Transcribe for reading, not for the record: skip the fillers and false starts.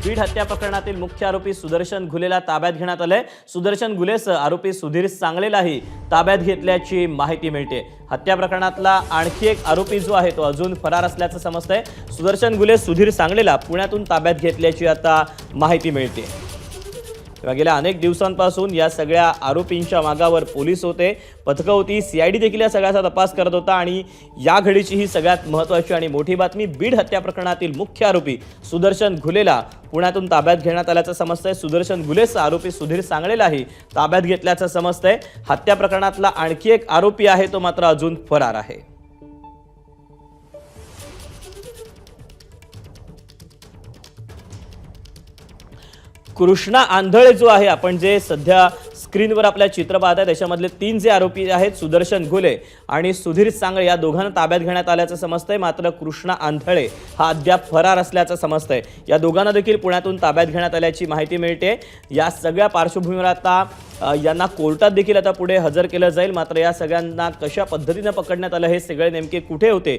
बीड हत्या प्रकरणातील मुख्य आरोपी सुदर्शन घुलेला ताब्यात घेण्यात आले। सुदर्शन घुलेसह आरोपी सुधीर सांगलेलाही ताब्यात घेतल्याची माहिती मिळते। हत्या प्रकरणातला आणखी एक आरोपी जो आहे तो अजून फरार असल्याचं समजतंय। सुदर्शन घुले सुधीर सांगलेला पुण्यातून ताब्यात घेतल्याची आता माहिती मिळते। गेल्या अनेक दिवसांपासून या सगळ्या आरोपींच्या मागावर पोलीस होते, पथकं होती, सीआयडी देखील या सगळ्याचा तपास करत होता आणि या घडीची ही सगळ्यात महत्त्वाची आणि मोठी बातमी, बीड हत्या प्रकरणातील मुख्य आरोपी सुदर्शन घुलेला पुण्यातून ताब्यात घेण्यात आल्याचं समजतंय। सुदर्शन घुलेसह आरोपी सुधीर सांगलेलाही ताब्यात घेतल्याचं समजतंय। हत्या प्रकरणातला आणखी एक आरोपी आहे तो मात्र अजून फरार आहे। कृष्णा आंधळे जो आहे, आपण जे सध्या स्क्रीनवर आपल्या चित्र पाहत आहे त्याच्यामधले 3 जे आरोपी आहेत सुदर्शन घुले आणि सुधीर सांगळे या दोघांना ताब्यात घेण्यात आल्याचं समजतंय। मात्र कृष्णा आंधळे हा अद्याप फरार असल्याचं समजतंय। या दोघांना देखील पुण्यातून ताब्यात घेण्यात आल्याची माहिती मिळते। या सगळ्या पार्श्वभूमीवर आता यांना कोर्टात देखील आता पुढे हजर केलं जाईल। मात्र या सगळ्यांना कशा पद्धतीने पकडण्यात आलं, हे सगळे नेमके कुठे होते